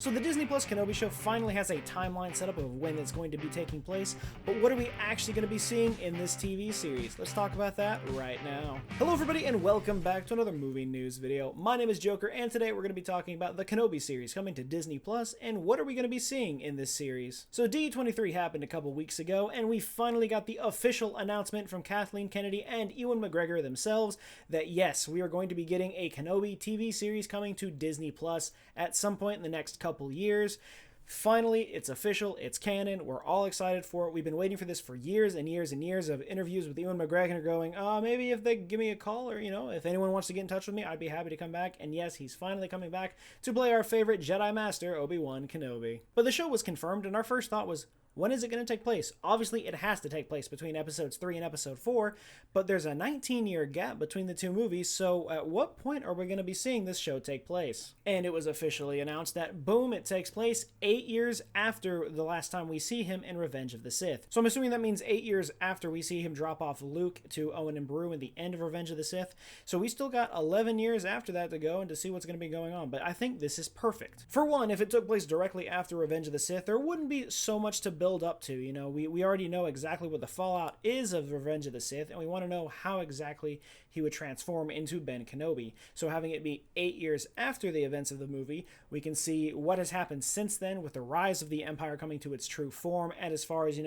So the Disney Plus Kenobi show finally has a timeline set up of when it's going to be taking place, but what are we actually going to be seeing in this TV series? Let's talk about that right now. Hello everybody and welcome back to another movie news video. My name is Joker and today we're going to be talking about the Kenobi series coming to Disney Plus and what are we going to be seeing in this series. So D23 happened a couple weeks ago and we finally got the official announcement from Kathleen Kennedy and Ewan McGregor themselves that yes, we are going to be getting a Kenobi TV series coming to Disney Plus at some point in the next couple years. Finally, it's official, it's canon, we're all excited for it. We've been waiting for this for years and years and years of interviews with Ewan McGregor going, maybe if they give me a call or, if anyone wants to get in touch with me, I'd be happy to come back. And yes, he's finally coming back to play our favorite Jedi Master, Obi-Wan Kenobi. But the show was confirmed and our first thought was, when is it going to take place? Obviously, it has to take place between episodes 3 and episode 4, but there's a 19-year gap between the two movies, so at what point are we going to be seeing this show take place? And it was officially announced that, boom, it takes place 8 years after the last time we see him in Revenge of the Sith. So I'm assuming that means 8 years after we see him drop off Luke to Owen and Beru in the end of Revenge of the Sith. So we still got 11 years after that to go and to see what's going to be going on, but I think this is perfect. For one, if it took place directly after Revenge of the Sith, there wouldn't be so much to build up to. We already know exactly what the fallout is of Revenge of the Sith, and we want to know how exactly he would transform into Ben Kenobi. So having it be 8 years after the events of the movie, we can see what has happened since then with the rise of the Empire coming to its true form, and as far as,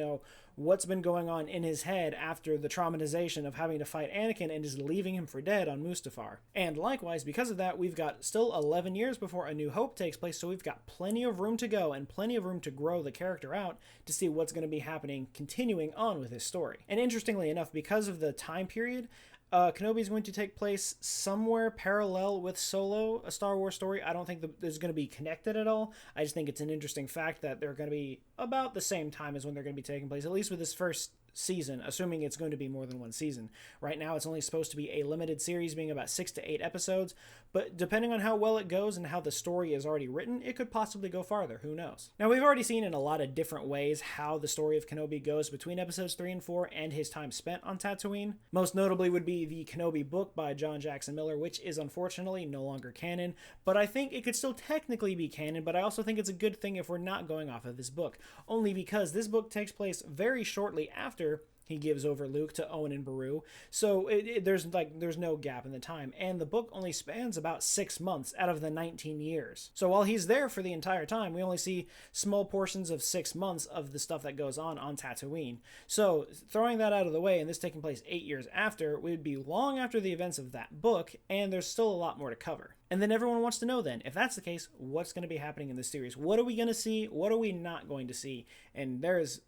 what's been going on in his head after the traumatization of having to fight Anakin and just leaving him for dead on Mustafar. And likewise, because of that, we've got still 11 years before A New Hope takes place, so we've got plenty of room to go and plenty of room to grow the character out to see what's going to be happening continuing on with his story. And interestingly enough, because of the time period, Kenobi is going to take place somewhere parallel with Solo, a Star Wars story. I don't think there's going to be connected at all. I just think it's an interesting fact that they're going to be about the same time as when they're going to be taking place, at least with this first season, assuming it's going to be more than one season. Right now, it's only supposed to be a limited series, being about 6 to 8 episodes, but depending on how well it goes and how the story is already written, it could possibly go farther. Who knows? Now, we've already seen in a lot of different ways how the story of Kenobi goes between episodes 3 and 4 and his time spent on Tatooine. Most notably would be the Kenobi book by John Jackson Miller, which is unfortunately no longer canon, but I think it could still technically be canon, but I also think it's a good thing if we're not going off of this book, only because this book takes place very shortly after he gives over Luke to Owen and Beru, so there's no gap in the time, and the book only spans about 6 months out of the 19 years. So while he's there for the entire time, we only see small portions of 6 months of the stuff that goes on Tatooine. So throwing that out of the way, and this taking place 8 years after, we would be long after the events of that book, and there's still a lot more to cover. And then everyone wants to know then, if that's the case, what's going to be happening in this series? What are we going to see? What are we not going to see? And there's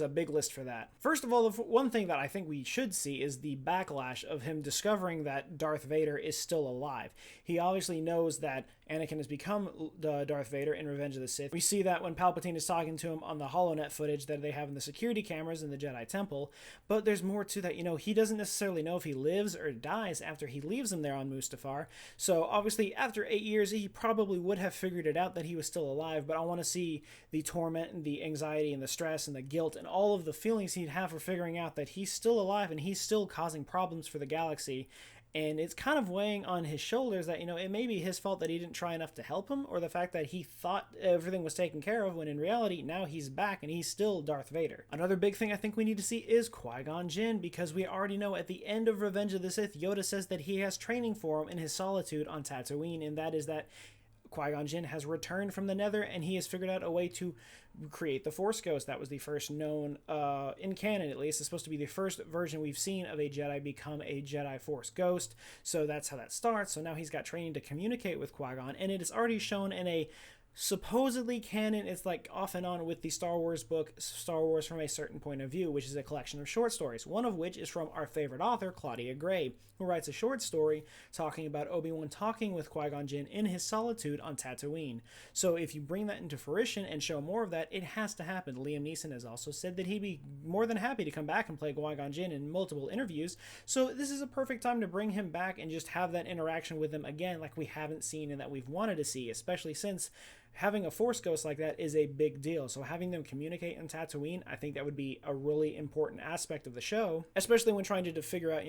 a big list for that. First of all, the one thing that I think we should see is the backlash of him discovering that Darth Vader is still alive. He obviously knows that Anakin has become Darth Vader in Revenge of the Sith. We see that when Palpatine is talking to him on the HoloNet footage that they have in the security cameras in the Jedi Temple, but there's more to that. He doesn't necessarily know if he lives or dies after he leaves him there on Mustafar. So obviously, after 8 years, he probably would have figured it out that he was still alive, but I want to see the torment and the anxiety and the stress and the guilt and all of the feelings he'd have for figuring out that he's still alive and he's still causing problems for the galaxy. And it's kind of weighing on his shoulders that, it may be his fault that he didn't try enough to help him, or the fact that he thought everything was taken care of when in reality, now he's back and he's still Darth Vader. Another big thing I think we need to see is Qui-Gon Jinn, because we already know at the end of Revenge of the Sith, Yoda says that he has training for him in his solitude on Tatooine, and that is that Qui-Gon Jinn has returned from the Nether and he has figured out a way to create the Force Ghost. That was the first known, in canon at least, it's supposed to be the first version we've seen of a Jedi become a Jedi Force Ghost. So that's how that starts. So now he's got training to communicate with Qui-Gon, and it is already shown in a supposedly canon. It's like off and on with the Star Wars book, Star Wars from a Certain Point of View, which is a collection of short stories, one of which is from our favorite author, Claudia Gray, who writes a short story talking about Obi-Wan talking with Qui-Gon Jinn in his solitude on Tatooine. So if you bring that into fruition and show more of that, it has to happen. Liam Neeson has also said that he'd be more than happy to come back and play Qui-Gon Jinn in multiple interviews, so this is a perfect time to bring him back and just have that interaction with him again like we haven't seen and that we've wanted to see, especially since having a Force ghost like that is a big deal. So having them communicate in Tatooine, I think that would be a really important aspect of the show, especially when trying to figure out,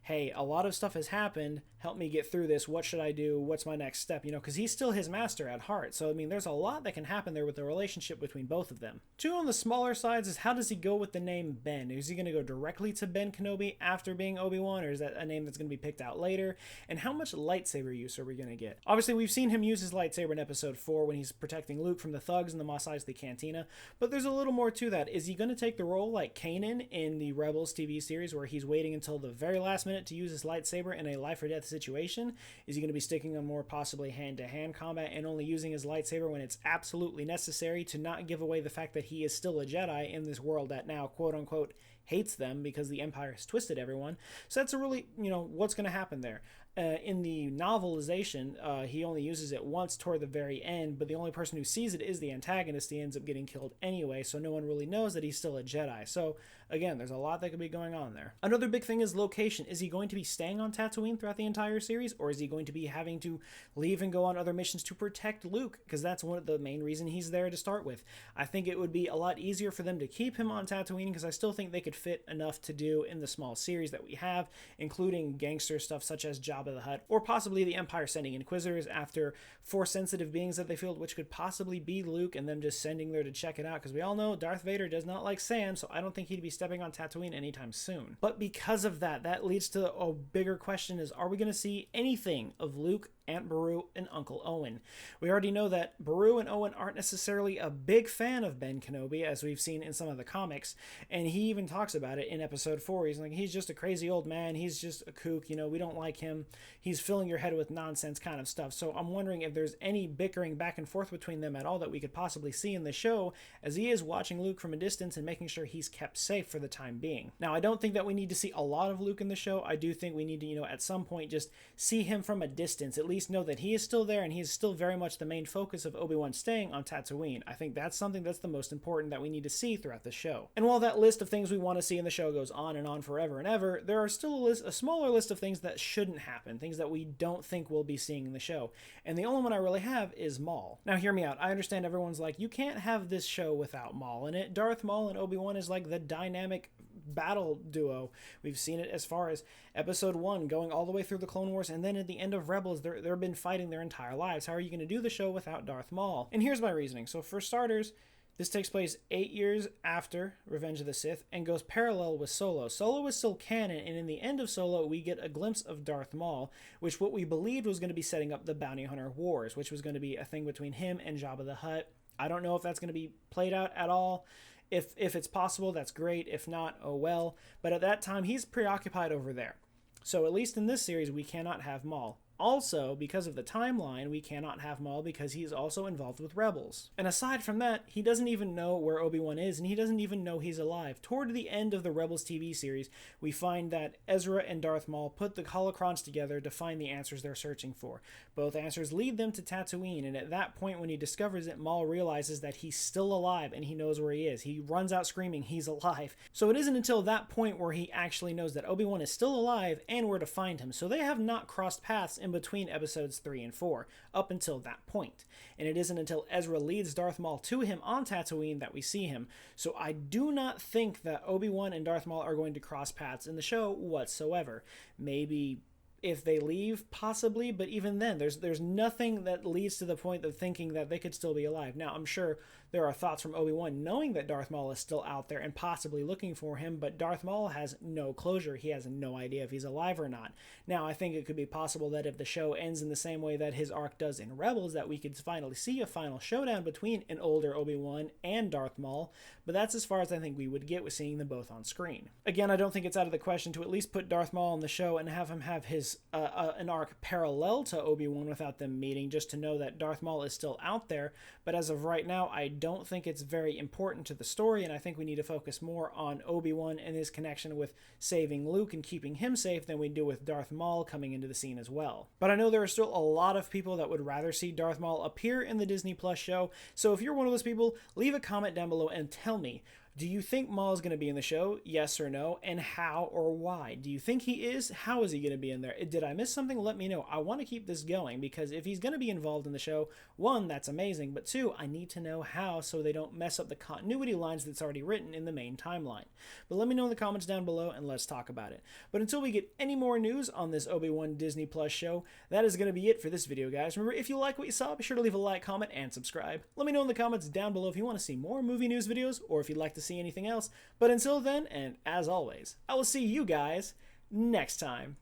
hey, a lot of stuff has happened. Help me get through this. What should I do? What's my next step? Because he's still his master at heart. So, there's a lot that can happen there with the relationship between both of them. Two on the smaller sides is, how does he go with the name Ben? Is he going to go directly to Ben Kenobi after being Obi-Wan, or is that a name that's going to be picked out later? And how much lightsaber use are we going to get? Obviously, we've seen him use his lightsaber in episode 4 when he's protecting Luke from the thugs in the Mos Eisley Cantina, but there's a little more to that. Is he going to take the role like Kanan in the Rebels TV series, where he's waiting until the very last minute to use his lightsaber in a life or death situation? Is he going to be sticking on more possibly hand-to-hand combat and only using his lightsaber when it's absolutely necessary to not give away the fact that he is still a Jedi in this world that now, quote-unquote, hates them because the Empire has twisted everyone? So that's a really, what's going to happen there. In the novelization, he only uses it once toward the very end, but the only person who sees it is the antagonist. He ends up getting killed anyway, so no one really knows that he's still a Jedi. So, again, there's a lot that could be going on there. Another big thing is location. Is he going to be staying on Tatooine throughout the entire series, or is he going to be having to leave and go on other missions to protect Luke? Because that's one of the main reason he's there to start with. I think it would be a lot easier for them to keep him on Tatooine, because I still think they could fit enough to do in the small series that we have, including gangster stuff such as Jabba the Hutt, or possibly the Empire sending Inquisitors after Force-sensitive beings that they field, which could possibly be Luke, and them just sending there to check it out, because we all know Darth Vader does not like sand, so I don't think he'd be stepping on Tatooine anytime soon. But because of that leads to a bigger question: is, are we going to see anything of Luke, Aunt Beru, and Uncle Owen? We already know that Beru and Owen aren't necessarily a big fan of Ben Kenobi, as we've seen in some of the comics, and he even talks about it in episode 4. He's like, he's just a crazy old man, he's just a kook, we don't like him, he's filling your head with nonsense kind of stuff. So I'm wondering if there's any bickering back and forth between them at all that we could possibly see in the show, as he is watching Luke from a distance and making sure he's kept safe for the time being. Now, I don't think that we need to see a lot of Luke in the show. I do think we need to, at some point just see him from a distance, at least know that he is still there and he is still very much the main focus of Obi-Wan staying on Tatooine. I think that's something that's the most important that we need to see throughout the show. And while that list of things we want to see in the show goes on and on forever and ever, there are still a smaller list of things that shouldn't happen, things that we don't think we'll be seeing in the show. And the only one I really have is Maul. Now, hear me out. I understand everyone's like, you can't have this show without Maul in it. Darth Maul and Obi-Wan is like the dynamic battle duo. We've seen it as far as episode 1 going all the way through the Clone Wars, and then at the end of Rebels, they've been fighting their entire lives. How are you going to do the show without Darth Maul? And here's my reasoning. So for starters, this takes place 8 years after Revenge of the Sith and goes parallel with Solo. Solo is still canon, and in the end of Solo, we get a glimpse of Darth Maul, which what we believed was going to be setting up the Bounty Hunter Wars, which was going to be a thing between him and Jabba the Hutt. I don't know if that's going to be played out at all. If it's possible, that's great. If not, oh well. But at that time, he's preoccupied over there. So at least in this series, we cannot have Maul. Also, because of the timeline, we cannot have Maul because he's also involved with Rebels. And aside from that, he doesn't even know where Obi-Wan is, and he doesn't even know he's alive. Toward the end of the Rebels TV series, we find that Ezra and Darth Maul put the holocrons together to find the answers they're searching for. Both answers lead them to Tatooine, and at that point when he discovers it, Maul realizes that he's still alive and he knows where he is. He runs out screaming he's alive. So it isn't until that point where he actually knows that Obi-Wan is still alive and where to find him. So they have not crossed paths in between episodes 3 and 4 up until that point. And it isn't until Ezra leads Darth Maul to him on Tatooine that we see him. So I do not think that Obi-Wan and Darth Maul are going to cross paths in the show whatsoever. Maybe if they leave, possibly, but even then, there's nothing that leads to the point of thinking that they could still be alive. Now, I'm sure there are thoughts from Obi-Wan knowing that Darth Maul is still out there and possibly looking for him, but Darth Maul has no closure. He has no idea if he's alive or not. Now, I think it could be possible that if the show ends in the same way that his arc does in Rebels, that we could finally see a final showdown between an older Obi-Wan and Darth Maul, but that's as far as I think we would get with seeing them both on screen. Again, I don't think it's out of the question to at least put Darth Maul on the show and have him have his an arc parallel to Obi-Wan without them meeting, just to know that Darth Maul is still out there. But as of right now, I don't think it's very important to the story, and I think we need to focus more on Obi-Wan and his connection with saving Luke and keeping him safe than we do with Darth Maul coming into the scene as well. But I know there are still a lot of people that would rather see Darth Maul appear in the Disney Plus show, so if you're one of those people, leave a comment down below and tell me, Do you think Maul is going to be in the show? Yes or no? And how or why? Do you think he is? How is he going to be in there? Did I miss something? Let me know. I want to keep this going because if he's going to be involved in the show, one, that's amazing, but two, I need to know how so they don't mess up the continuity lines that's already written in the main timeline. But let me know in the comments down below and let's talk about it. But until we get any more news on this Obi-Wan Disney Plus show, that is going to be it for this video, guys. Remember, if you like what you saw, be sure to leave a like, comment, and subscribe. Let me know in the comments down below if you want to see more movie news videos or if you'd like to see anything else. But until then, and as always, I will see you guys next time.